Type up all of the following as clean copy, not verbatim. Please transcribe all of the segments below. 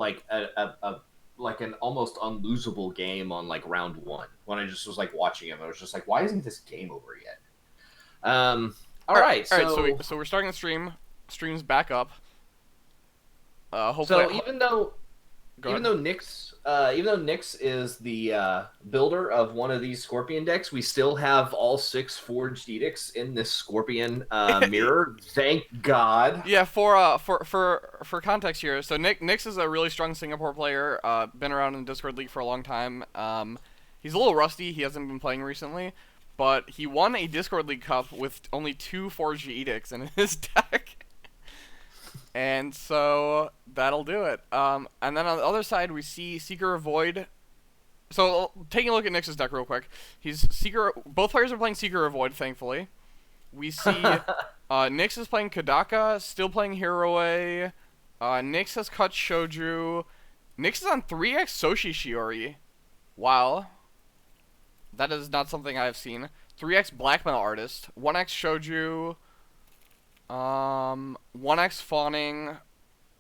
like a like an almost unlosable game on like round one when I just was like watching him. I was just like, why isn't this game over yet? All right, All right. So so we're starting the stream. Stream's back up. Hopefully, so go even ahead. though Nyx is the builder of one of these Scorpion decks, we still have all 6 forged edicts in this Scorpion mirror. Thank God. Yeah, for context here, so Nyx is a really strong Singapore player. Been around in the Discord League for a long time. He's a little rusty. He hasn't been playing recently, but he won a Discord League Cup with only 2 Forged Edicts in his deck, and so that'll do it. And then on the other side, we see Seeker of Void. So taking a look at Nyx's deck real quick, he's Seeker. Both players are playing Seeker of Void, thankfully. We see Nyx is playing Kadaka, still playing Hiroe. Nyx has cut Shoju. Nyx is on 3x Soshi Shiori. Wow. That is not something I have seen. 3x Black Metal Artist. 1x Shoju. 1x Fawning.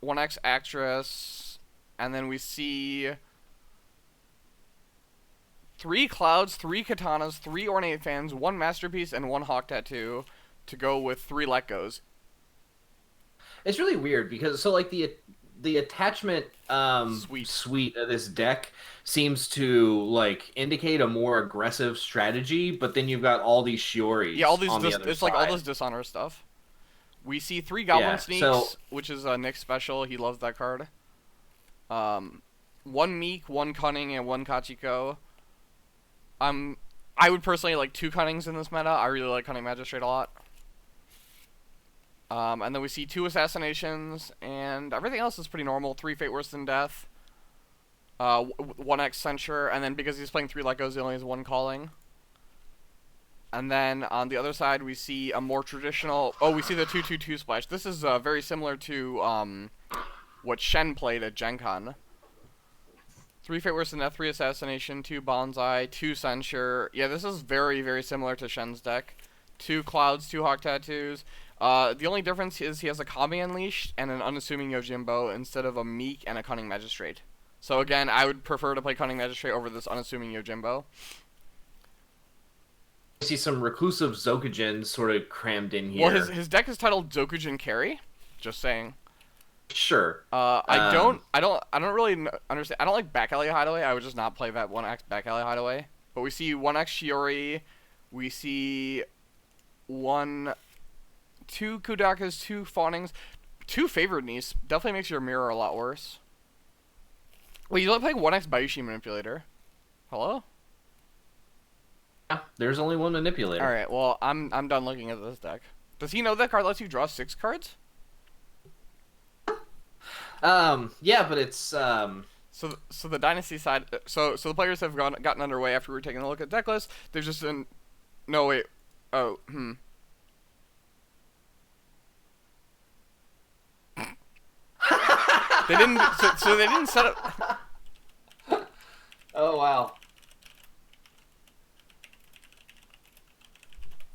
1x Actress. And then we see 3 Clouds, 3 Katanas, 3 Ornate Fans, 1 Masterpiece, and 1 Hawk Tattoo to go with 3 Let Goes. It's really weird because so like the attachment Sweet. suite of this deck seems to like indicate a more aggressive strategy, but then you've got all these Yeah, all Shioris these on the other it's like all side. this Dishonor stuff. We see 3 Goblin Yeah, so Sneaks, which is a Nick special. He loves that card. 1 Meek, 1 Cunning, and 1 Kachiko. I would personally like 2 Cunnings in this meta. I really like Cunning Magistrate a lot. And then we see 2 Assassinations, and everything else is pretty normal. 3 Fate Worse Than Death. 1x Censure, and then because he's playing 3 Let Goes, he only has 1 Calling. And then on the other side, we see a more traditional... Oh, we see the 2/2/2 splash. This is very similar to what Shen played at Gen Con. 3 Fate Worse Than Death, 3 Assassination, 2 Bonsai, 2 Censure. Yeah, this is very, very similar to Shen's deck. 2 Clouds, 2 Hawk Tattoos. The only difference is he has a Kami Unleashed and an Unassuming Yojimbo instead of a Meek and a Cunning Magistrate. So again, I would prefer to play Cunning Magistrate over this Unassuming Yojimbo. I see some reclusive Zokujin sort of crammed in Well, here. his deck is titled Zokujin Carry. Just saying. Sure. I don't really understand. I don't like Back Alley Hideaway. I would just not play that 1x Back Alley Hideaway. But we see 1x Shiori. We see 2 Kudakas, 2 Fawnings, 2 Favored Niece. Definitely makes your mirror a lot worse. Wait, you like playing 1x Bayushi Manipulator? Hello? Yeah, there's only one manipulator. Alright, well, I'm done looking at this deck. Does he know that card lets you draw 6 cards? Yeah, but it's So the Dynasty side, so the players have gotten underway after we were taking a look at deck list. There's just an, no wait, oh, They didn't, so they didn't set up. Oh wow.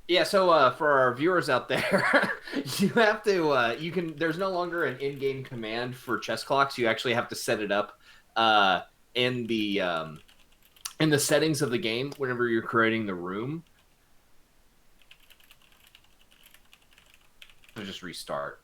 Yeah, so for our viewers out there, you have to there's no longer an in-game command for chess clocks. You actually have to set it up in the settings of the game whenever you're creating the room. So just restart.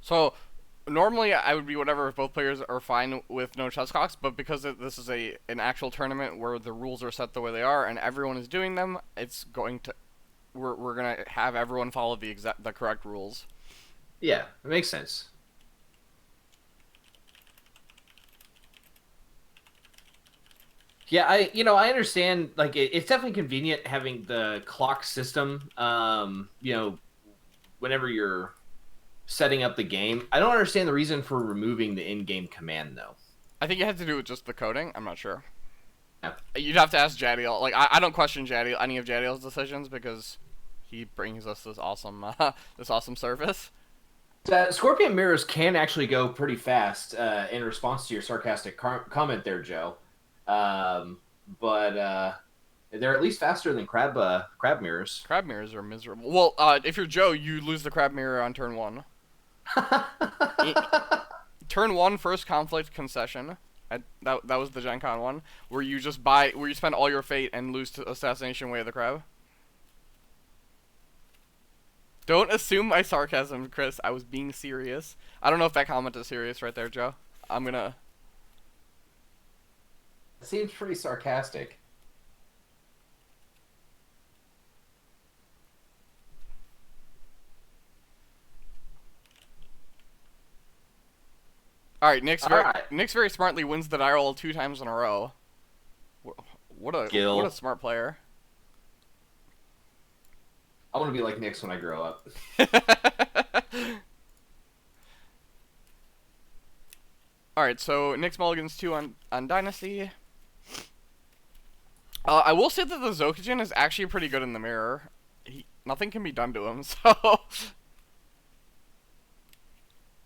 So normally I would be whatever if both players are fine with no chess clocks, but because this is an actual tournament where the rules are set the way they are and everyone is doing them, it's going to we're gonna have everyone follow the correct rules. Yeah, it makes sense. Yeah, I understand. Like, it's definitely convenient having the clock system. Whenever you're setting up the game, I don't understand the reason for removing the in-game command though. I think it had to do with just the coding. I'm not sure. Yeah. You'd have to ask Jadiel. Like, I don't question any of Jadiel's decisions because he brings us this awesome this awesome service. Scorpion mirrors can actually go pretty fast in response to your sarcastic comment there, Joe. Um, but they're at least faster than crab mirrors. Crab mirrors are miserable. Well, if you're Joe, you lose the crab mirror on turn one. I Turn one, first conflict concession. That was the Gen Con one, where you just where you spend all your fate and lose to Assassination Way of the Crab. Don't assume my sarcasm, Chris. I was being serious. I don't know if that comment is serious right there, Joe. I'm gonna. It seems pretty sarcastic. All right, Nyx All right. Nyx very smartly wins the die roll 2 times in a row. What a smart player. I want to be like Nyx when I grow up. Alright, so Nyx mulligans 2 on Dynasty. I will say that the Zokajin is actually pretty good in the mirror. Nothing can be done to him, so...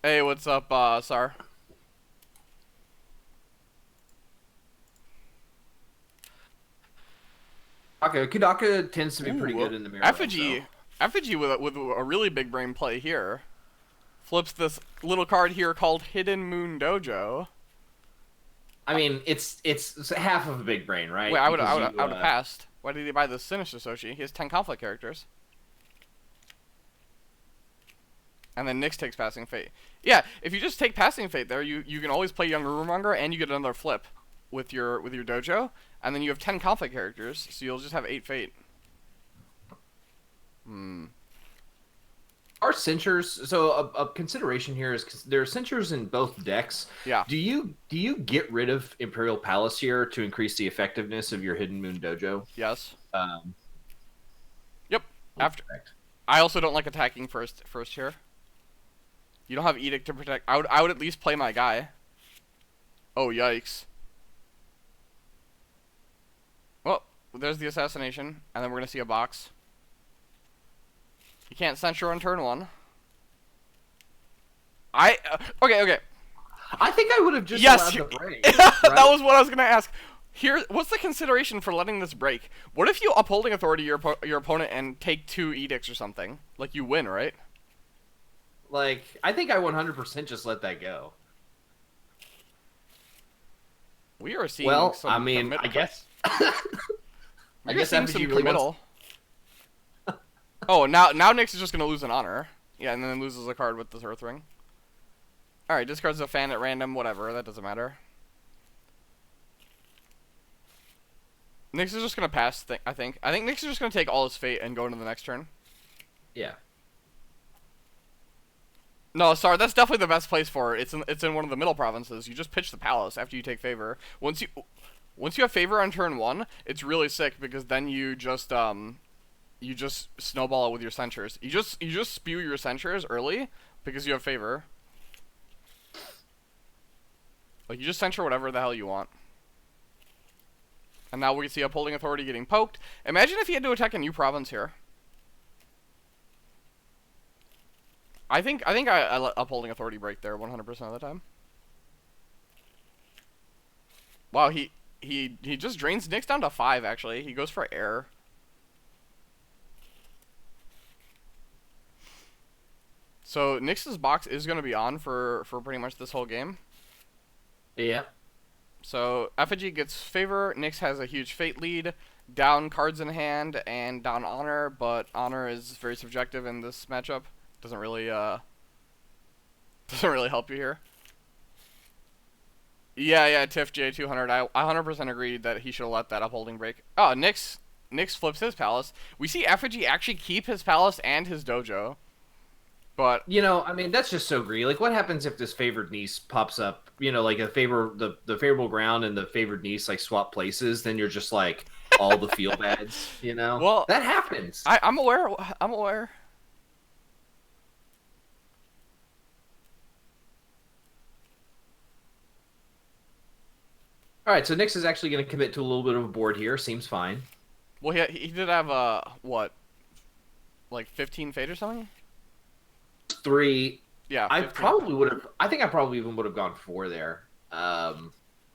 Hey, what's up, Sar? Okay, Kudaka tends to be pretty good in the mirror. Effigy, Effigy with a really big brain play here. Flips this little card here called Hidden Moon Dojo. I mean, it's half of a big brain, right? Wait, I would have passed. Why did he buy the Sinister Sochi? He has 10 conflict characters. And then Nyx takes Passing Fate. Yeah, if you just take Passing Fate there, you can always play Young Rumonger and you get another flip with your dojo, and then you have 10 conflict characters, so you'll just have 8 Fate. Are censures, so a consideration here is there are censures in both decks. Yeah. Do you get rid of Imperial Palace here to increase the effectiveness of your Hidden Moon Dojo? Yes. Um, Yep. After, I also don't like attacking first here. You don't have Edict to protect. I would at least play my guy. Oh, yikes. Well, there's the assassination, and then we're gonna see a box. You can't censure on turn one. Okay. I think I would have just yes, allowed the break. That Right? was what I was gonna ask. Here, what's the consideration for letting this break? What if you upholding authority your opponent and take 2 edicts or something? Like you win, right? Like, I think I 100% just let that go. We are seeing. Well, some I mean, I guess. I guess seeing some committal. Oh, now Nyx is just gonna lose an honor. Yeah, and then loses a card with this Earth Ring. All right, discards a fan at random. Whatever, that doesn't matter. Nyx is just gonna pass. I think Nyx is just gonna take all his fate and go into the next turn. Yeah. No, sorry, that's definitely the best place for it. It's in one of the middle provinces. You just pitch the palace after you take favor. Once you have favor on turn 1, it's really sick because then you just snowball it with your censures. You just spew your censures early because you have favor. Like you just censure whatever the hell you want. And now we see Upholding Authority getting poked. Imagine if he had to attack a new province here. I think I let Upholding Authority break there 100% of the time. Wow, he just drains Nyx down to 5 actually. He goes for air. So Nyx's box is going to be on for pretty much this whole game. Yeah. So Effigy gets favor. Nyx has a huge fate lead. Down cards in hand and down honor, but honor is very subjective in this matchup. Doesn't really help you here. Yeah, Tiff J200. I 100% agreed that he should have let that upholding break. Oh, Nyx flips his palace. We see Effigy actually keep his palace and his dojo. But you know, I mean, that's just so greedy. Like, what happens if this favored niece pops up? You know, like the favorable ground and the favored niece like swap places. Then you're just like all the feel bads. You know, well, that happens. I'm aware. I'm aware. All right, so Nyx is actually going to commit to a little bit of a board here. Seems fine. Well, he did have what like 15 fate or something. 3. Yeah, I 15. probably would have. I think I probably even would have gone 4 there,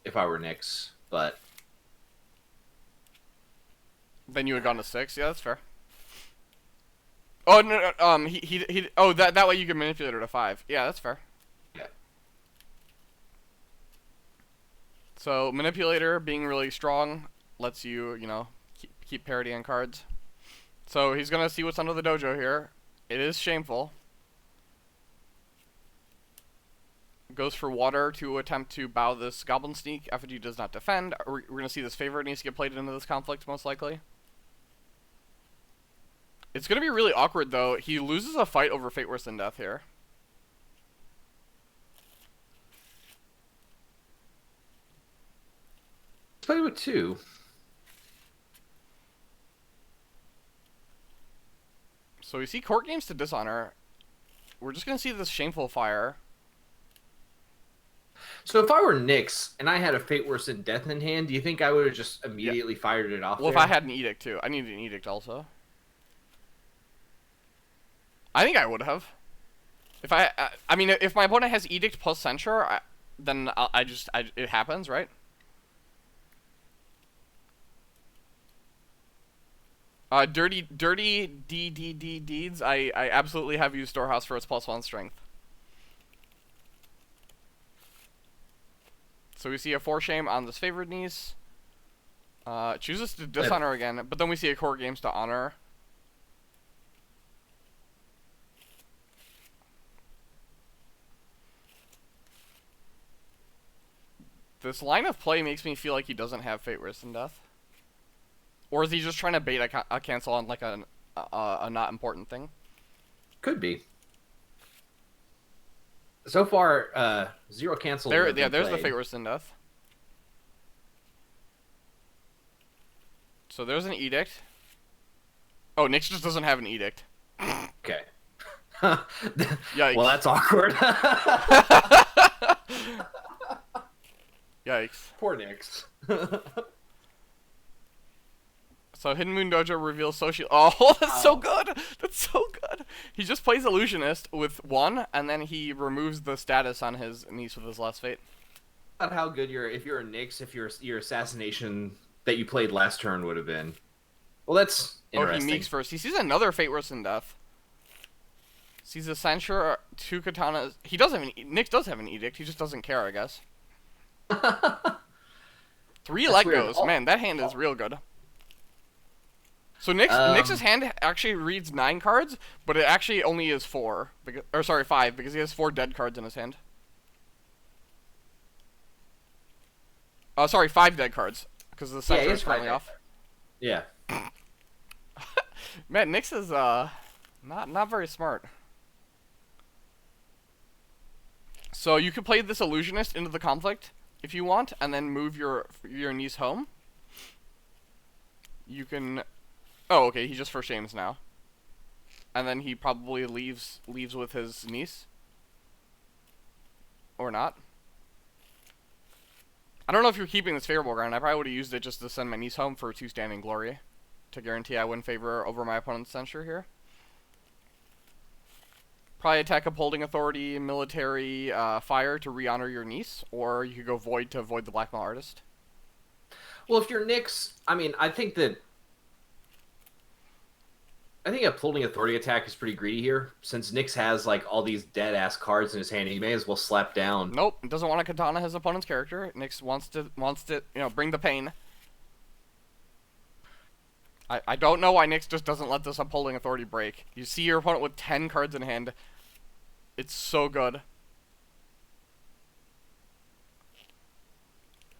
if I were Nyx. But Then you had gone to 6. Yeah, that's fair. Oh no, no he. Oh, that way you can manipulate her to 5. Yeah, that's fair. yeah, So manipulator being really strong lets you, keep parity on cards. So he's gonna see what's under the dojo here. It is shameful. Goes for water to attempt to bow this goblin sneak. Effigy does not defend. We're gonna see this favorite needs to get played into this conflict most likely. It's gonna be really awkward though. He loses a fight over fate worse than death here. play with 2. So we see court games to dishonor. We're just gonna see this shameful fire. So if I were Nyx and I had a Fate Worse than Death in hand, do you think I would have just Yeah. immediately fired it off? Well, there? if I had an edict too, I needed an edict also. I think I would have. If I mean, if my opponent has edict plus censure, then it happens, right? Dirty deeds. I absolutely have used storehouse for its +1 strength. So we see a 4 shame on this favored niece. Chooses to dishonor again, but then we see a core games to honor. This line of play makes me feel like he doesn't have fate worse than death. Or is he just trying to bait a cancel on like a not important thing? Could be. So far, 0 cancel. There, yeah, there's the fate worse than death. So there's an edict. Oh, Nyx just doesn't have an edict. Okay. Yikes. Well, that's awkward. Yikes. Poor Nyx. So Hidden Moon Dojo reveals social. Oh, that's so good. That's so good. He just plays Illusionist with 1, and then he removes the status on his niece with his last fate. About how good if you're a Nyx, if your assassination that you played last turn would have been. Well, that's interesting. Oh, he meeks first. He sees another fate worse than death. Sees a censure, 2 katanas. He does have Nyx does have an edict. He just doesn't care, I guess. 3 let goes. Man, that hand is real good. So Nyx's hand actually reads 9 cards, but it actually only is 4. Or sorry, 5, because he has 4 dead cards in his hand. Sorry, 5 dead cards, because the censor is currently off. Yeah. Man, Nyx is not very smart. So you could play this Illusionist into the conflict if you want, and then move your niece home. You can. Oh, okay. He just first shames now, and then he probably leaves with his niece, or not. I don't know if you're keeping this favorable ground. I probably would have used it just to send my niece home for 2 standing glory, to guarantee I win favor over my opponent's censure here. Probably attack upholding authority, military, fire to re-honor your niece, or you could go void to avoid the blackmail artist. Well, if you're Nyx, I mean, I think a upholding authority attack is pretty greedy here. Since Nyx has like all these dead ass cards in his hand, he may as well slap down. Nope, doesn't want to katana his opponent's character. Nyx wants to bring the pain. I don't know why Nyx just doesn't let this upholding authority break. You see your opponent with 10 cards in hand. It's so good.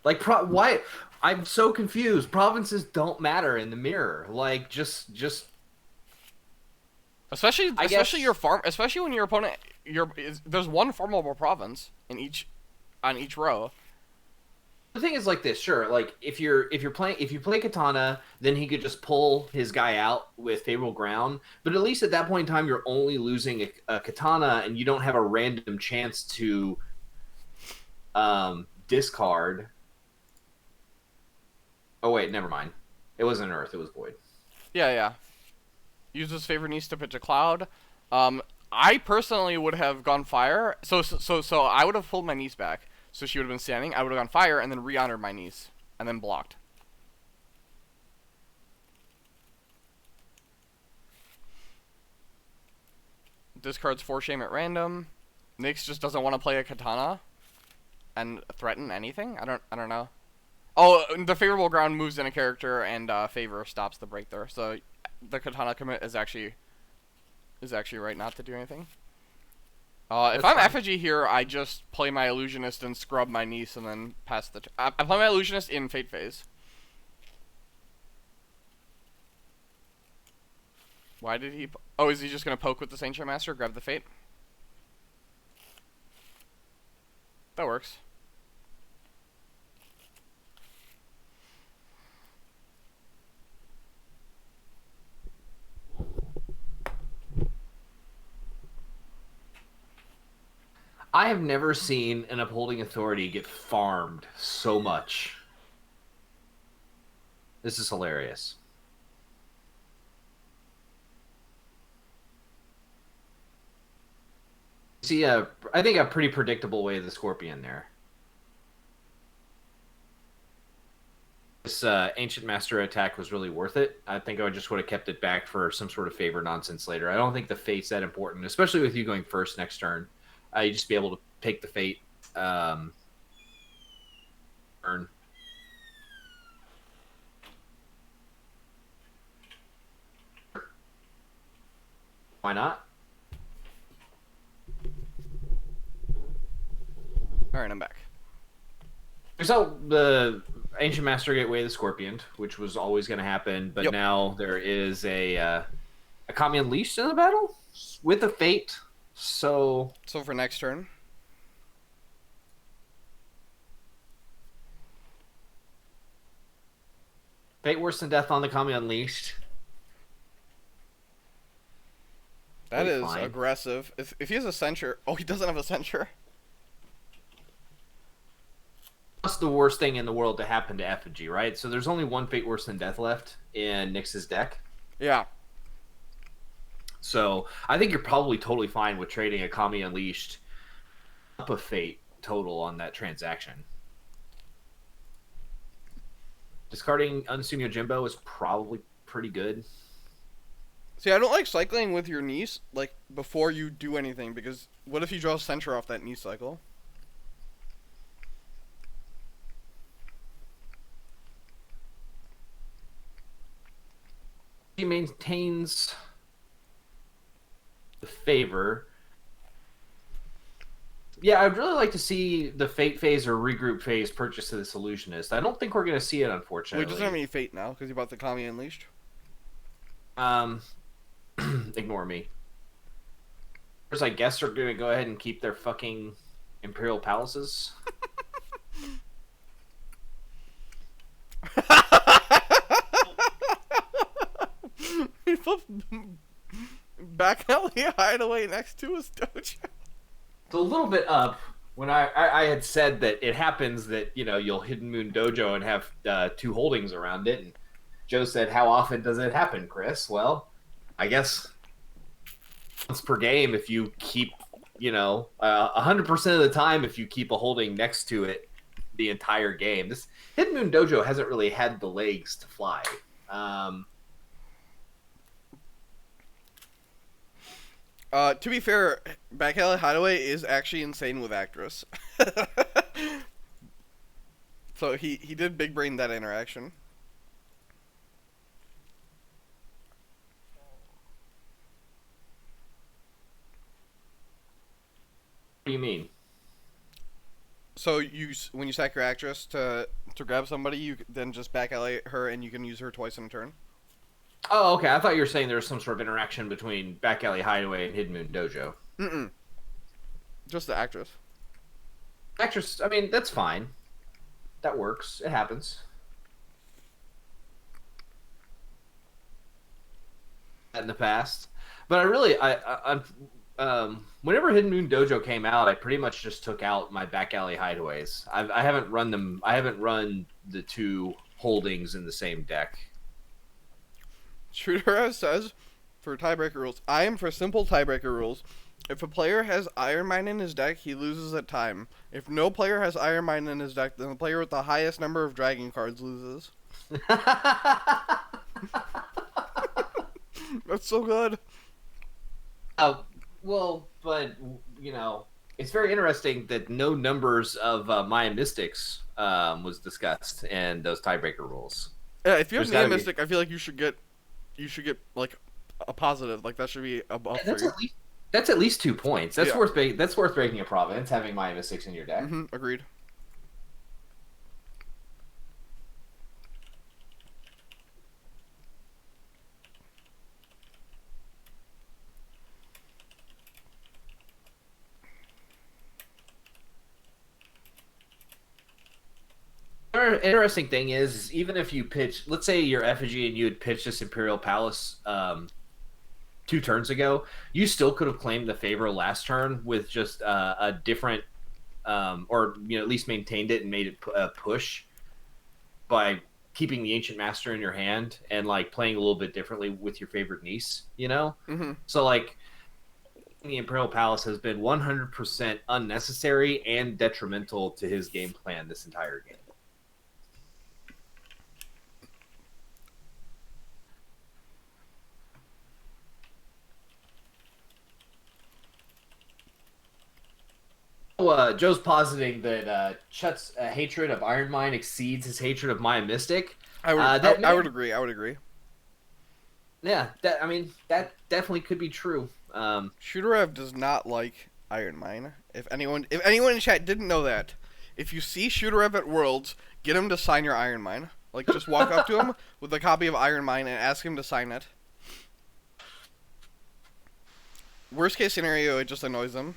Like, why? I'm so confused. Provinces don't matter in the mirror. Like, just. Especially when your opponent there's 1 formable province on each row. The thing is like this, sure. Like if you play Katana, then he could just pull his guy out with favorable ground. But at least at that point in time, you're only losing a Katana, and you don't have a random chance to discard. Oh wait, never mind. It wasn't Earth. It was Void. Yeah. uses favorite niece to pitch a cloud. Um, I personally would have gone fire. So I would have pulled my niece back. So she would have been standing. I would have gone fire and then re-honored my niece and then blocked. Discards 4 shame at random. Nyx just doesn't want to play a katana and threaten anything. I don't know. Oh, the favorable ground moves in a character and favor stops the break there. So the katana commit is actually right not to do anything. If I'm Effigy here, I just play my illusionist and scrub my niece and then pass the. I play my illusionist in fate phase. Why did he? Oh, is he just gonna poke with the Ancient Master, grab the fate? That works. I have never seen an upholding authority get farmed so much. This is hilarious. See, I think a pretty predictable way of the Scorpion there. This Ancient Master attack was really worth it. I think I just would have kept it back for some sort of favor nonsense later. I don't think the fate's that important, especially with you going first next turn. You just be able to pick the fate turn. Why not? Alright, I'm back. So the Ancient Master Gateway the Scorpion, which was always going to happen, but now there is a Kami Unleashed in the battle with a fate. So for next turn. Fate worse than death on the Kami Unleashed. That is fine. Aggressive. If he has a censure, oh, he doesn't have a censure. That's the worst thing in the world to happen to Effigy, right? So there's only one Fate worse than death left in Nyx's deck. Yeah. So I think you're probably totally fine with trading a Kami Unleashed up a Fate total on that transaction. Discarding Unsumi Yojimbo is probably pretty good. See, I don't like cycling with your niece, like, before you do anything, because what if you draw censure off that niece cycle? He maintains the favor. Yeah, I'd really like to see the Fate phase or regroup phase purchase to this Illusionist. I don't think we're going to see it, unfortunately. Well, he doesn't have any Fate now, because he bought the Kami Unleashed. Ignore me. First, I guess they're going to go ahead and keep their fucking Imperial Palaces. He flipped back alley hideaway next to his dojo. It's a little bit up. When I had said that it happens that, you know, you'll Hidden Moon Dojo and have 2 holdings around it, and Joe said, how often does it happen, Chris? Well, I guess once per game if you keep, you know, 100% of the time if you keep a holding next to it the entire game. This Hidden Moon Dojo hasn't really had the legs to fly. To be fair, Back Alley Hideaway is actually insane with Actress. So he did big brain that interaction. What do you mean? So when you sack your Actress to grab somebody, you then just Back Alley her and you can use her twice in a turn. Oh, okay. I thought you were saying there was some sort of interaction between Back Alley Hideaway and Hidden Moon Dojo. Mm-mm. Just the Actress. Actress, I mean, that's fine. That works. It happens. In the past. But whenever Hidden Moon Dojo came out, I pretty much just took out my Back Alley Hideaways. I haven't run them. I haven't run the 2 holdings in the same deck. Shooter says, For tiebreaker rules, I am for simple tiebreaker rules. If a player has Iron Mine in his deck, he loses at time. If no player has Iron Mine in his deck, then the player with the highest number of dragon cards loses. That's so good. Oh, well, but you know, it's very interesting that no numbers of Maya Mystics was discussed in those tiebreaker rules. Yeah, if you have There's got Neo to be. Mystic, I feel like you should get like a positive. Like that should be a buff for you. That's at least 2 points. Yeah. That's worth breaking a province having Maya Mystics in your deck. Agreed. Interesting thing is, even if you pitch, let's say you're Effigy and you had pitched this Imperial Palace 2 turns ago, you still could have claimed the favor last turn with just a different, or at least maintained it and made it a push by keeping the Ancient Master in your hand and like playing a little bit differently with your favorite niece. So like the Imperial Palace has been 100% unnecessary and detrimental to his game plan this entire game. Joe's positing that Chet's hatred of Iron Mine exceeds his hatred of Maya Mystic. I would agree. I would agree. Yeah, that definitely could be true. Shooterev does not like Iron Mine. If anyone in chat didn't know that, if you see Shooterev at Worlds, get him to sign your Iron Mine. Like just walk up to him with a copy of Iron Mine and ask him to sign it. Worst case scenario, it just annoys him.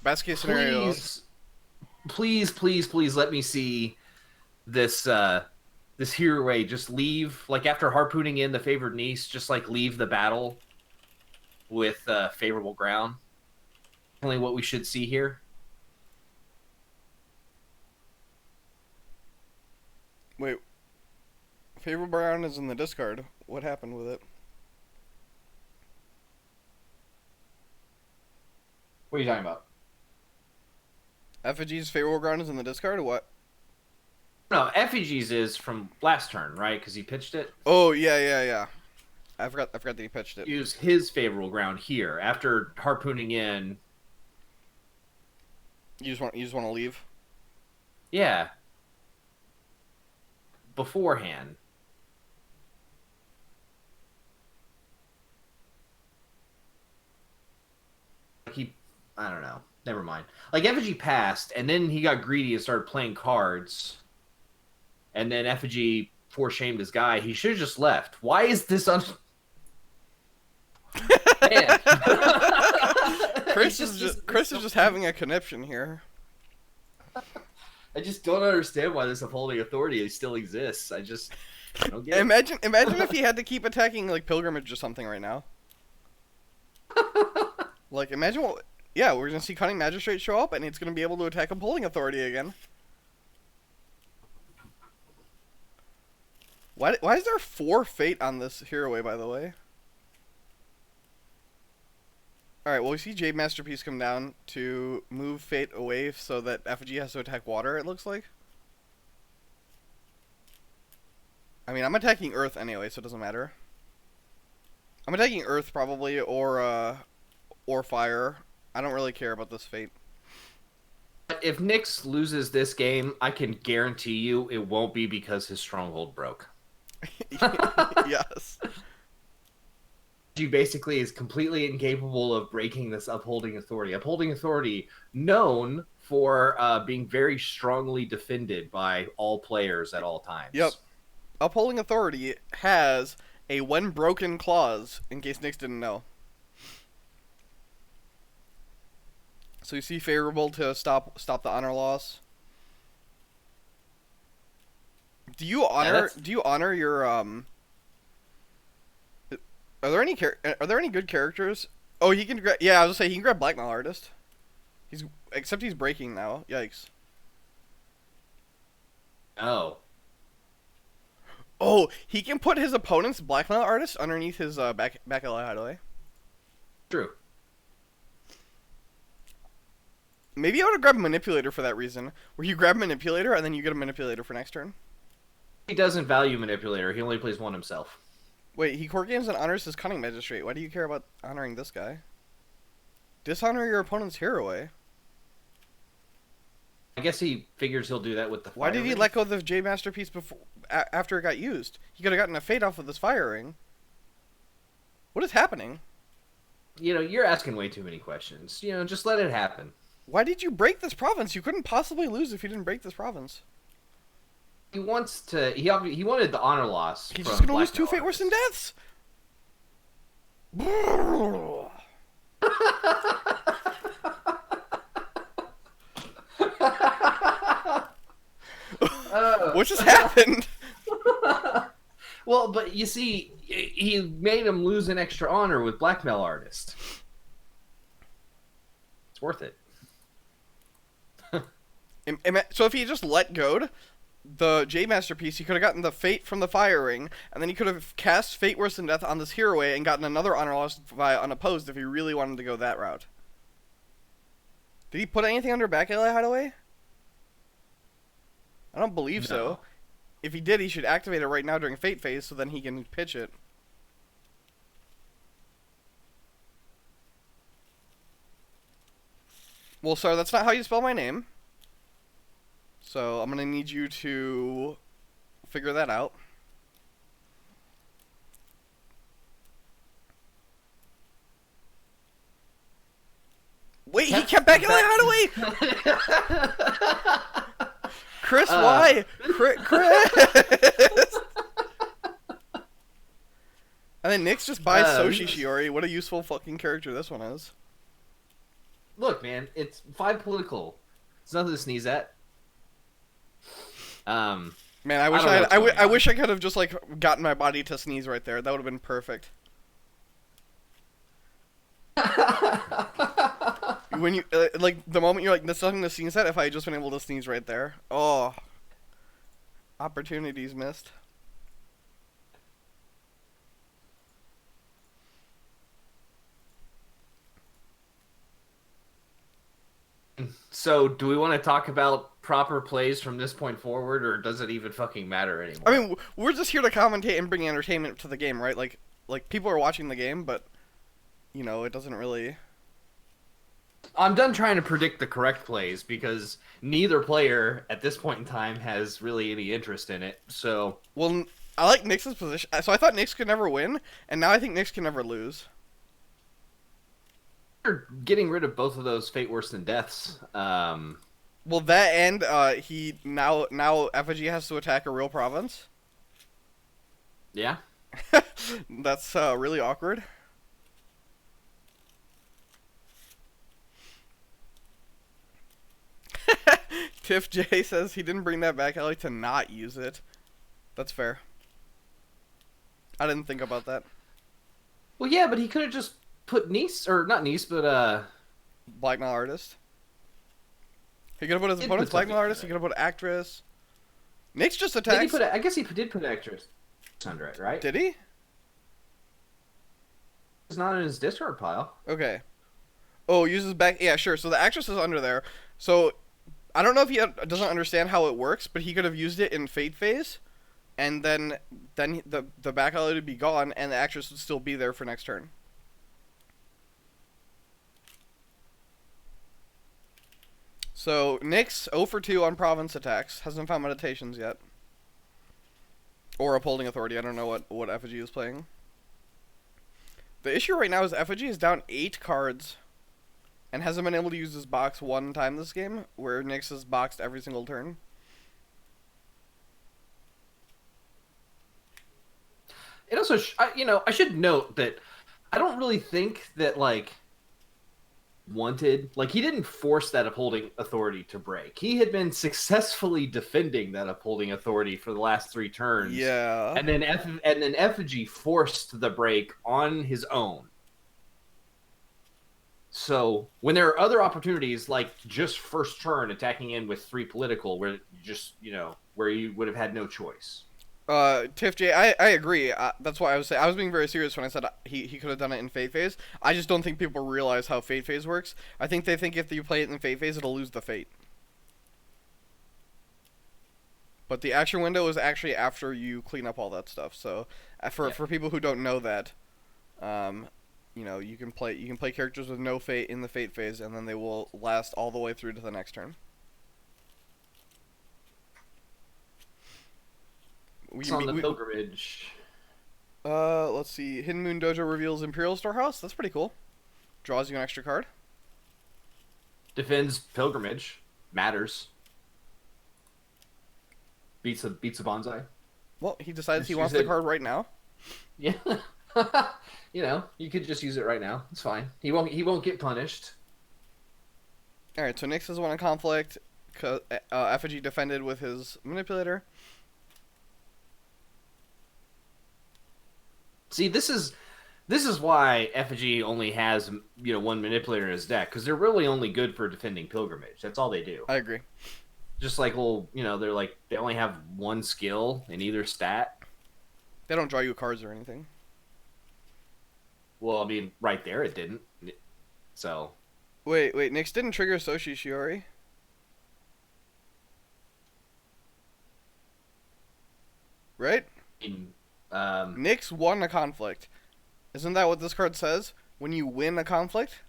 Best case scenario. Please let me see this this hero way. Just leave, like after harpooning in the favored niece, just like leave the battle with favorable ground. Only what we should see here. Wait. Favorable ground is in the discard. What happened with it? What are you talking about? Effigy's favorable ground is in the discard or what? No, Effigy's is from last turn, right? Because he pitched it. Oh yeah. I forgot that he pitched it. Use his favorable ground here after harpooning in. You just want to leave? Yeah. Beforehand. I don't know. Never mind. Like Effigy passed, and then he got greedy and started playing cards. And then Effigy shamed his guy. He should have just left. Why is this Man. Chris is just having a conniption here. I just don't understand why this upholding authority still exists. I don't get it. Imagine if he had to keep attacking like Pilgrimage or something right now. Like imagine what. Yeah, we're gonna see Cunning Magistrate show up, and it's gonna be able to attack Upholding Authority again. Why is there 4 fate on this hero way, by the way? Alright, well we see Jade Masterpiece come down to move fate away so that Effigy has to attack water, it looks like. I mean, I'm attacking Earth anyway, so it doesn't matter. I'm attacking Earth probably, or Fire. I don't really care about this fate. If Nyx loses this game, I can guarantee you it won't be because his stronghold broke. Yes. He basically is completely incapable of breaking this upholding authority. Upholding authority, known for being very strongly defended by all players at all times. Yep. Upholding Authority has a when broken clause, in case Nyx didn't know. So you see favorable to stop the honor loss. Do you honor your Are there any good characters? Oh, he can grab. Yeah, I was gonna say he can grab Blackmail Artist. Except he's breaking now. Yikes. Oh. Oh, he can put his opponent's blackmail artist underneath his back LA hideaway. True. Maybe I would have grabbed Manipulator for that reason, where you grab Manipulator and then you get a Manipulator for next turn. He doesn't value Manipulator. He only plays one himself. Wait, he court games and honors his Cunning Magistrate. Why do you care about honoring this guy? Dishonor your opponent's hero, eh? I guess he figures he'll do that with the fire Why did he ring. let go of the J Masterpiece before after it got used? He could have gotten a fate off of this fire ring. What is happening? You know, you're asking way too many questions. You know, just let it happen. Why did you break this province? You couldn't possibly lose if you didn't break this province. He wants to. He wanted the honor loss. He's from just gonna lose Blackmail 2 Fate Worse than Artist. Deaths. What just happened? Well, but you see, he made him lose an extra honor with Blackmail Artist. It's worth it. So if he just let go the J Masterpiece, he could have gotten the Fate from the Fire Ring, and then he could have cast Fate Worse than Death on this hero and gotten another honor loss via unopposed if he really wanted to go that route. Did he put anything under back LA hideaway? I don't believe so. If he did, he should activate it right now during Fate phase so then he can pitch it. Well, sir, that's not how you spell my name. So I'm going to need you to figure that out. Wait, he kept back LA hideaway! Chris, why? Chris! And then Nyx just buys Soshi Shiori. What a useful fucking character this one is. Look, man, it's 5 political. It's nothing to sneeze at. Man, I wish I could have just like gotten my body to sneeze right there. That would have been perfect. When you like the moment you're like, there's nothing to sneeze at. If I had just been able to sneeze right there, oh, opportunities missed. So, do we want to talk about proper plays from this point forward, or does it even fucking matter anymore? I mean, we're just here to commentate and bring entertainment to the game, right? Like people are watching the game, but you know, it doesn't really. I'm done trying to predict the correct plays because neither player at this point in time has really any interest in it. So, well, I like Nyx's position. So I thought Nyx could never win, and now I think Nyx can never lose. Getting rid of both of those Fate Worse than Deaths. Well, that and he now Effigy has to attack a real province. Yeah. That's really awkward. Tiff J says he didn't bring that back alley to not use it. That's fair. I didn't think about that. Well, yeah, but he could have just put Nice, or not Nice, but Blackmail Artist. He could have put his opponent's Blackmail Artist. He could have put Actress. Nyx just attacks. I guess he did put Actress under it, right? Did he? It's not in his discard pile. Okay. Oh, uses back. Yeah, sure. So the Actress is under there. So I don't know if he doesn't understand how it works, but he could have used it in Fate phase, and then the back alley would be gone, and the Actress would still be there for next turn. So Nyx 0 for 2 on province attacks. Hasn't found meditations yet. Or Upholding Authority. I don't know what Effigy is playing. The issue right now is Effigy is down 8 cards and hasn't been able to use his box one time this game, where Nyx has boxed every single turn. It also, I should note that I don't really think that, like, he didn't force that Upholding Authority to break. He had been successfully defending that Upholding Authority for the last 3 turns. Yeah. And then Effigy forced the break on his own. So when there are other opportunities, like just first turn attacking in with 3 political, where where you would have had no choice. Tiff J, I agree. That's why I was saying I was being very serious when I said he could have done it in Fate Phase. I just don't think people realize how Fate Phase works. I think they think if you play it in Fate Phase, it'll lose the Fate. But the action window is actually after you clean up all that stuff. So Yeah. for people who don't know that, you know, you can play characters with no Fate in the Fate Phase, and then they will last all the way through to the next turn. It's on the pilgrimage. Let's see. Hidden Moon Dojo reveals Imperial Storehouse. That's pretty cool. Draws you an extra card. Defends pilgrimage. Matters. Beats a bonsai. Well, he decides Just he use wants the it. card right now. Yeah. You know, you could just use it right now. It's fine. He won't get punished. All right. So Nyx has won a conflict. Effigy defended with his manipulator. See, this is why Effigy only has one manipulator in his deck, because they're really only good for defending pilgrimage. That's all they do. I agree. Just like they're like they only have one skill in either stat. They don't draw you cards or anything. Well, I mean, right there it didn't. So Wait. Nyx didn't trigger Soshi Shiori. Right? in, Nyx won a conflict. Isn't that what this card says? When you win a conflict?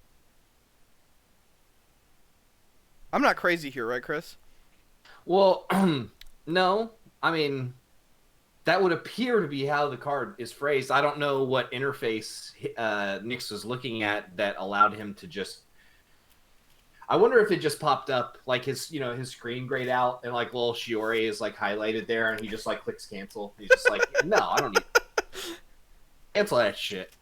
I'm not crazy here, right, Chris? well, no, I mean that would appear to be how the card is phrased. I don't know what interface Nyx was looking at that allowed him to just. I wonder if it just popped up like his screen grayed out and like little Shiori is like highlighted there and he just like clicks cancel. He's just like, no, I don't need cancel that shit.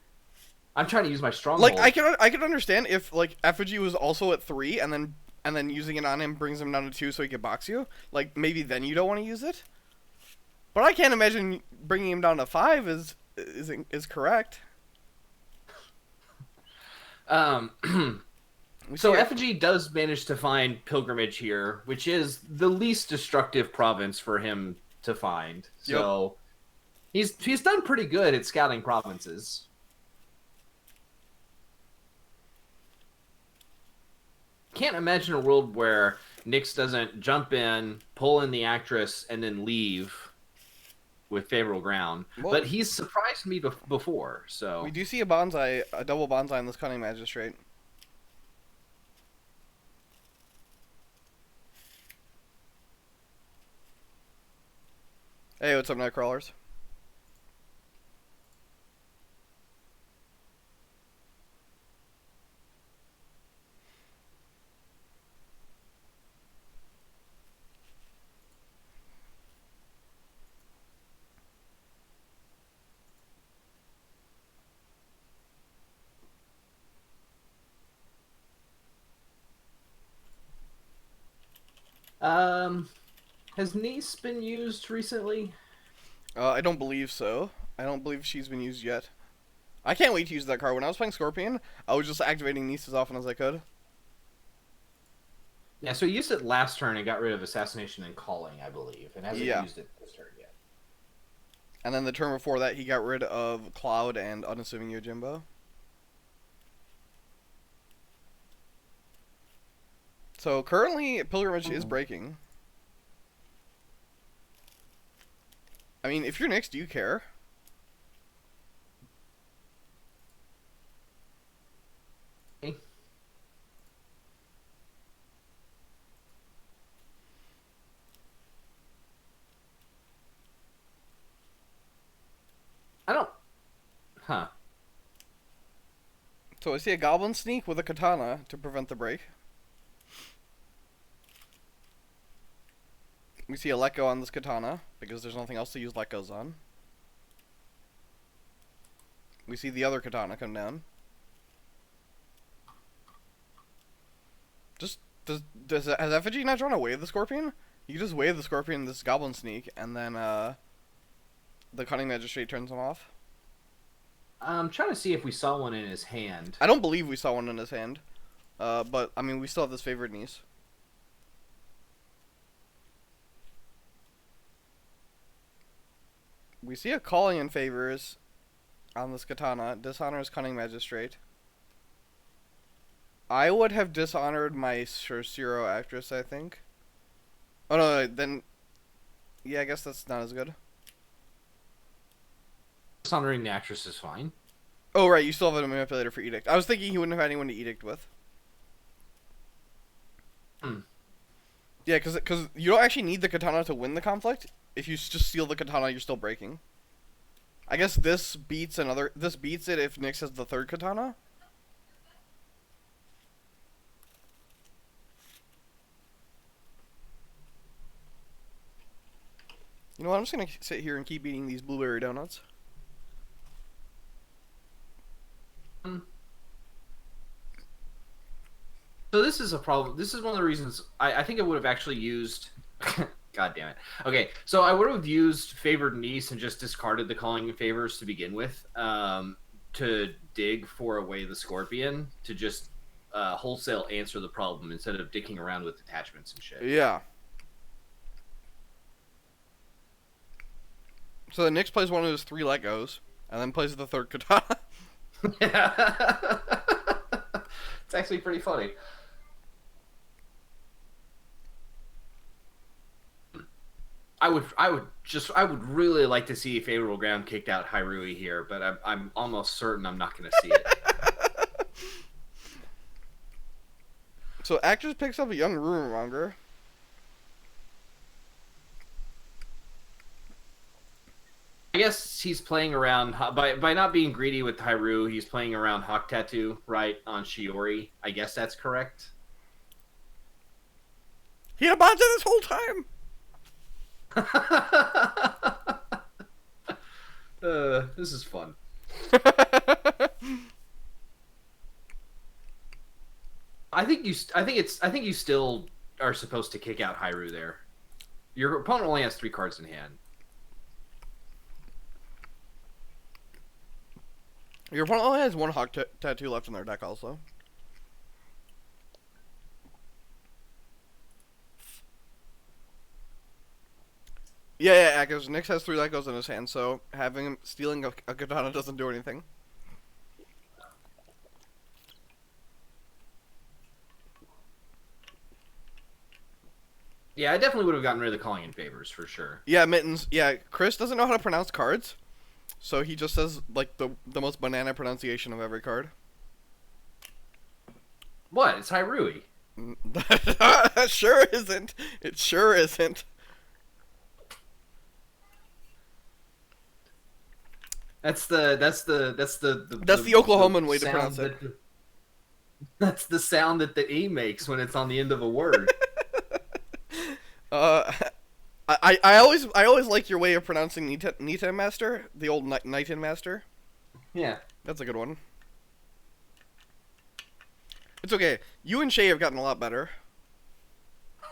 I'm trying to use my stronghold. Like I can understand if like Effigy was also at 3 and then using it on him brings him down to 2 so he can box you. Like maybe then you don't want to use it. But I can't imagine bringing him down to 5 is correct. So Effigy does manage to find pilgrimage here, which is the least destructive province for him to find. So he's done pretty good at scouting provinces. Can't imagine a world where Nyx doesn't jump in, pull in the actress, and then leave with favorable ground. Well, but he's surprised me before. So we do see a double bonsai in this cunning magistrate. Hey, what's up, Nightcrawlers? Has Nice been used recently? I don't believe so. I don't believe she's been used yet. I can't wait to use that card. When I was playing Scorpion, I was just activating Nice as often as I could. Yeah, so he used it last turn and got rid of Assassination and Calling, I believe, and hasn't used it this turn yet. And then the turn before that, he got rid of Cloud and Unassuming Yojimbo. So currently, Pilgrimage is breaking. I mean, if you're Nyx, do you care? I don't. Huh. So I see a Goblin Sneak with a Katana to prevent the break. We see a Let Go on this Katana, because there's nothing else to use Let Goes on. We see the other Katana come down. Has Effigy not drawn a Wave the Scorpion? You can just Wave the Scorpion this Goblin Sneak, and then the Cunning Magistrate turns him off. I'm trying to see if we saw one in his hand. I don't believe we saw one in his hand. But, I mean, we still have this favorite niece. We see a calling in favors on this katana. Dishonors Cunning Magistrate. I would have dishonored my Zero actress, I think. Oh no, then... Yeah, I guess that's not as good. Dishonoring the actress is fine. Oh right, you still have a manipulator for Edict. I was thinking he wouldn't have anyone to Edict with. Hmm. Yeah, because you don't actually need the katana to win the conflict. If you just steal the katana, you're still breaking. I guess this beats another. This beats it if Nyx has the third katana. You know what? I'm just gonna sit here and keep eating these blueberry donuts. So this is a problem. This is one of the reasons I think I would have actually used. God damn it. Okay, so I would have used favored niece and just discarded the calling in favors to begin with, to dig for away the scorpion to just wholesale answer the problem instead of dicking around with attachments and shit. Yeah. So the Nyx plays one of his 3 Legos, and then plays the third katana. Yeah. It's actually pretty funny. I would really like to see favorable ground kicked out Hyrule here, but I'm almost certain I'm not going to see it. So actress picks up a young rumor monger. I guess he's playing around by not being greedy with Hyrule. He's playing around Hawk Tattoo right on Shiori. I guess that's correct. He had a bonsai this whole time. This is fun. I think you still are supposed to kick out Hyrule there. Your opponent only has 3 cards in hand. Your opponent only has 1 Hawk Tattoo left in their deck, also. Yeah, because Nyx has 3 Legos in his hand, so having him stealing a katana doesn't do anything. Yeah, I definitely would have gotten rid of the calling in favors for sure. Yeah, Mittens. Yeah, Chris doesn't know how to pronounce cards, so he just says like the most banana pronunciation of every card. What? It's Hyrule. That sure isn't. It sure isn't. That's the Oklahoman way to pronounce it. That's the sound that the E makes when it's on the end of a word. I always like your way of pronouncing Nita Master, the old Knighton Master. Yeah, that's a good one. It's okay. You and Shay have gotten a lot better.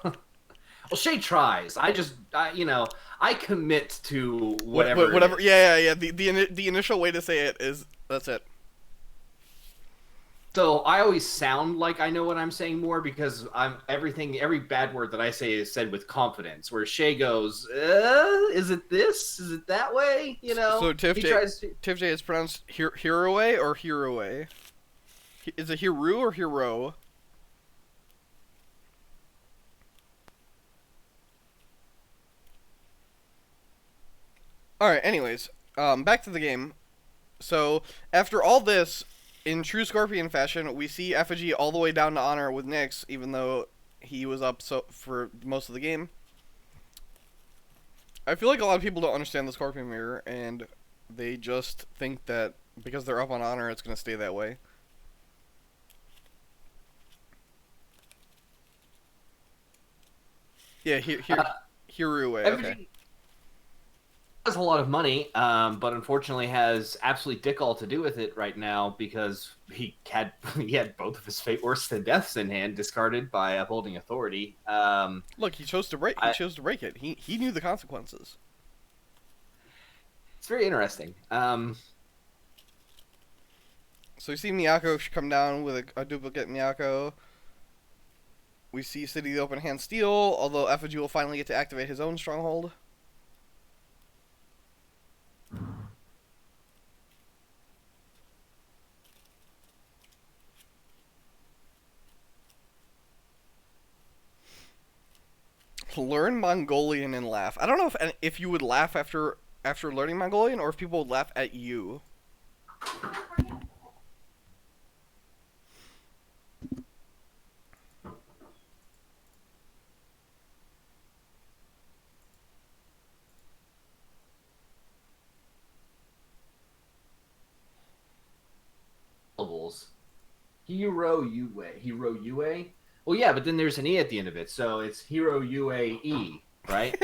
Well, Shay tries. I commit to whatever. Whatever. Yeah. The initial way to say it is that's it. So I always sound like I know what I'm saying more because every bad word that I say is said with confidence. Where Shay goes, is it this? Is it that way? You know. So Tiff J is pronounced Hiroe or Hiroe. Is it Hiru or Hiro? Alright, anyways, back to the game. So, after all this, in true Scorpion fashion, we see Effigy all the way down to honor with Nyx, even though he was up for most of the game. I feel like a lot of people don't understand the Scorpion Mirror, and they just think that because they're up on honor, it's going to stay that way. Yeah, Hirue, okay. Has a lot of money, but unfortunately has absolutely dick all to do with it right now because he had both of his fate worse than deaths in hand discarded by upholding authority. Look, he chose to break. He chose to break it. He knew the consequences. It's very interesting. So we see Miyako come down with a duplicate Miyako. We see City of the Open Hand steal, although Effigy will finally get to activate his own stronghold. Learn Mongolian and laugh. I don't know if you would laugh after learning Mongolian, or if people would laugh at you. Syllables. Hero Yue. Hero Yue. Well, yeah, but then there's an E at the end of it, so it's Hero UAE, right?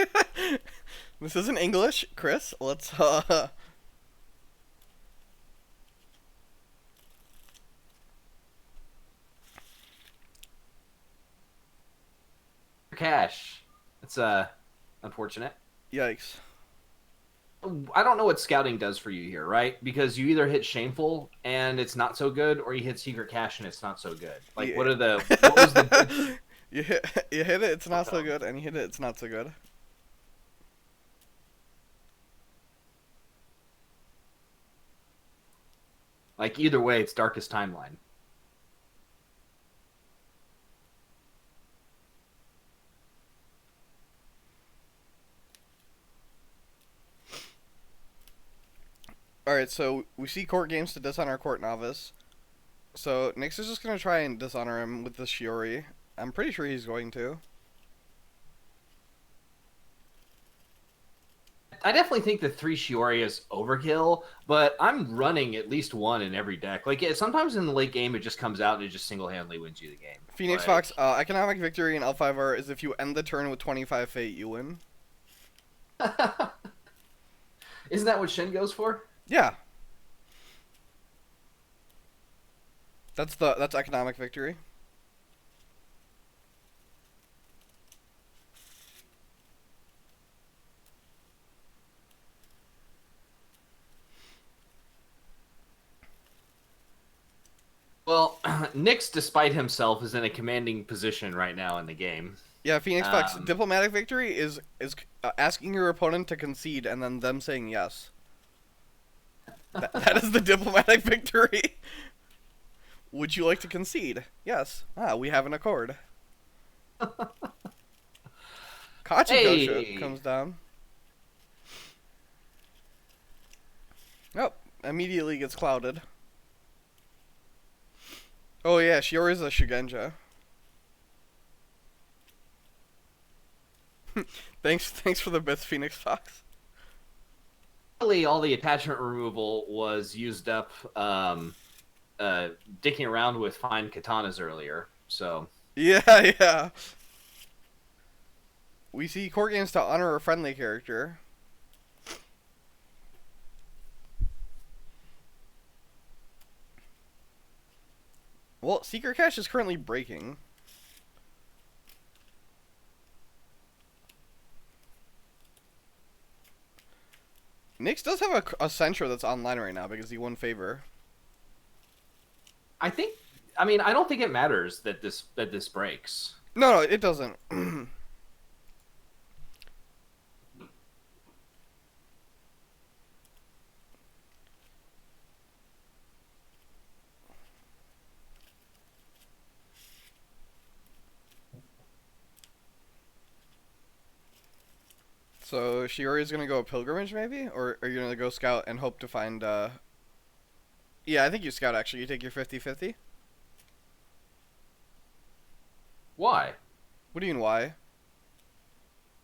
This isn't English, Chris. Let's Cash. It's unfortunate. Yikes. I don't know what scouting does for you here, right? Because you either hit shameful and it's not so good, or you hit secret cash and it's not so good. Like, Yeah. what are the? What was the? you hit it, it's not so good, and you hit it, it's not so good. Like, either way, it's darkest timeline. Alright, so we see court games to dishonor court novice. So Nyx is just gonna try and dishonor him with the Shiori. I'm pretty sure he's going to. I definitely think the 3 Shiori is overkill, but I'm running at least one in every deck. Like, sometimes in the late game, it just comes out and it just single-handedly wins you the game. Phoenix Fox, economic victory in L5R is if you end the turn with 25 fate, you win. Isn't that what Shin goes for? Yeah. That's economic victory. Well, Nyx, despite himself, is in a commanding position right now in the game. Yeah, Phoenix Fox, diplomatic victory is asking your opponent to concede and then them saying yes. That is the diplomatic victory. Would you like to concede? Yes. We have an accord. Kachi comes down. Oh, immediately gets clouded. Oh yeah, Shiori's a Shugenja. Thanks for the bits, Phoenix Fox. Really, all the attachment removal was used up dicking around with fine katanas earlier, so... Yeah. We see court games to honor a friendly character. Well, Secret Cache is currently breaking. Nyx does have a Sentra that's online right now because he won favor. I don't think it matters that this breaks. No, it doesn't. So Shiori's gonna go a pilgrimage, maybe, or are you gonna go scout and hope to find? Yeah, I think you scout. Actually, you take your 50-50. Why? What do you mean why?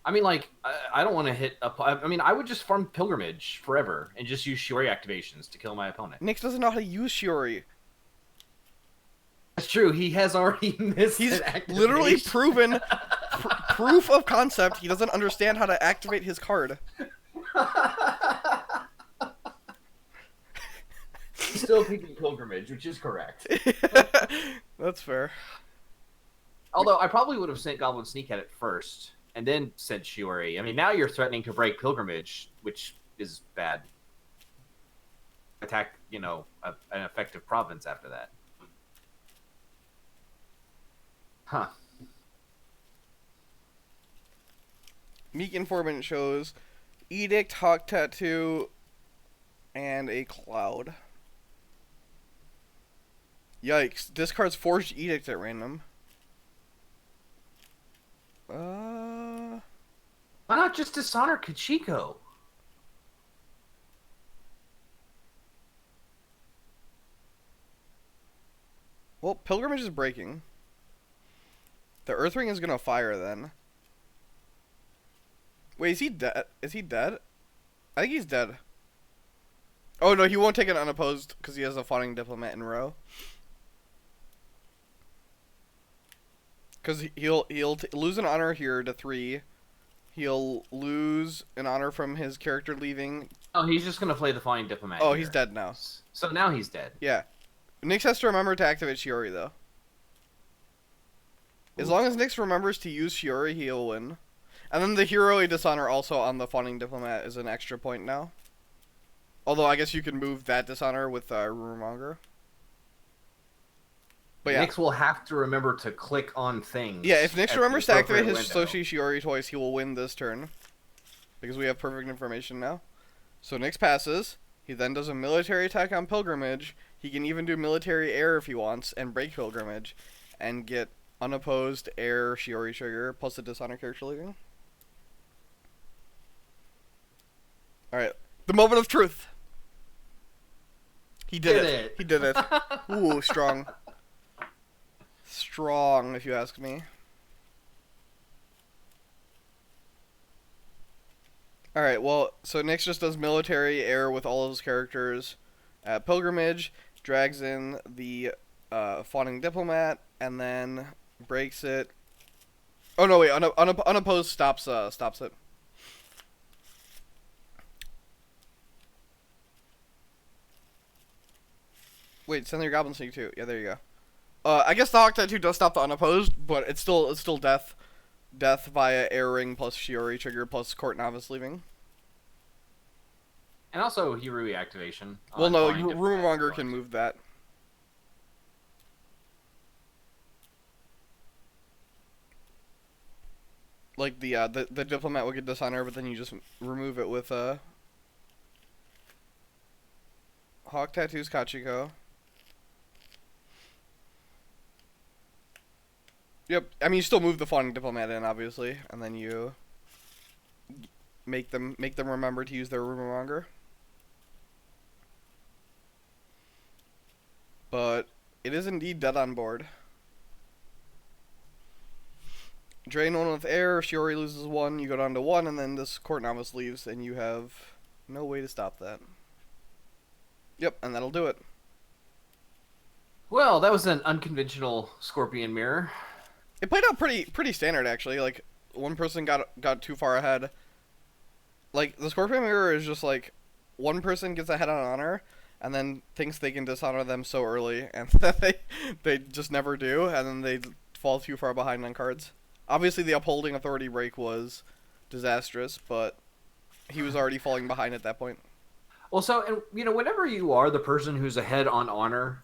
I mean, like, I don't want to hit up. I mean, I would just farm pilgrimage forever and just use Shiori activations to kill my opponent. Nyx doesn't know how to use Shiori. That's true. He has already missed. He's literally proven proof of concept. He doesn't understand how to activate his card. He's still picking pilgrimage, which is correct. That's fair. Although I probably would have sent Goblin Sneak at it first and then sent Shiori. I mean, now you're threatening to break pilgrimage, which is bad. Attack, an effective province after that. Huh. Meek Informant shows Edict, Hawk Tattoo, and a Cloud. Yikes. Discards Forged Edict at random. Uh, Why not just dishonor Kachiko? well, Pilgrimage is breaking. The Earthring is gonna fire then. Wait, is he dead? Is he dead? I think he's dead. Oh no, he won't take it unopposed because he has a fawning diplomat in row. Because he'll lose an honor here to 3. He'll lose an honor from his character leaving. Oh, he's just gonna play the flying diplomat. Oh, here. he's dead now. So now he's dead. Yeah. Nyx has to remember to activate Shiori though. As long as Nyx remembers to use Shiori, he'll win. And then the Hero Dishonor also on the Fawning Diplomat is an extra point now. Although I guess you can move that Dishonor with Rumormonger. But yeah. Nyx will have to remember to click on things. Yeah, if Nyx remembers to activate his window. Soshi Shiori twice, he will win this turn. Because we have perfect information now. So Nyx passes. He then does a military attack on Pilgrimage. He can even do military air if he wants and break Pilgrimage. And get unopposed air Shiori trigger plus a Dishonor character leaving. Alright, the moment of truth. He did it. He did it. Ooh, strong. Strong, if you ask me. Alright, well, so Nyx just does military air with all of his characters at Pilgrimage, drags in the Fawning Diplomat, and then breaks it. Oh no, wait, unopposed stops it. Wait, send your Goblin Sneak too. Yeah, there you go. I guess the Hawk Tattoo does stop the unopposed, but it's still death. Death via air ring plus Shiori trigger plus Court Novice leaving. And also Hirui activation. Well, no, Rumormonger can move that. Like the Diplomat will get Dishonor, but then you just remove it with Hawk Tattoos Kachiko. Yep, I mean you still move the Fawning Diplomat in, obviously, and then you make them remember to use their Rumormonger. But it is indeed dead on board. Drain 1 with air, Shiori loses 1, you go down to 1, and then this Court Novice leaves, and you have no way to stop that. Yep, and that'll do it. Well, that was an unconventional Scorpion Mirror. It played out pretty standard, actually. Like, one person got too far ahead. Like, the Scorpion Mirror is just like, one person gets ahead on honor, and then thinks they can dishonor them so early, and then they just never do, and then they fall too far behind on cards. Obviously, the Upholding Authority break was disastrous, but he was already falling behind at that point. Well, so, and you know, whenever you are the person who's ahead on honor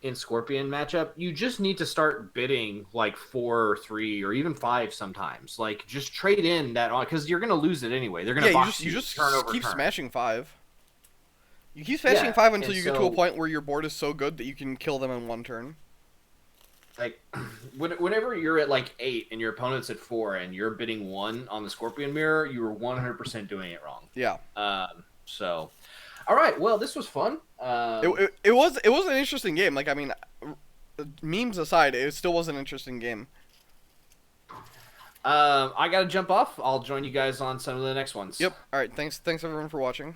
in Scorpion matchup, you just need to start bidding like 4 or 3 or even 5 sometimes. Like, just trade in that on, because you're going to lose it anyway. They're going to box you just turn over keep turn. smashing 5. You keep smashing 5 until you get to a so, point where your board is so good that you can kill them in 1 turn. Like, whenever you're at like 8 and your opponent's at 4 and you're bidding 1 on the Scorpion Mirror, you were 100% doing it wrong. Yeah. So, all right. Well, this was fun. It was an interesting game. Like, I mean, memes aside, it still was an interesting game. I got to jump off. I'll join you guys on some of the next ones. Yep. All right. Thanks everyone for watching.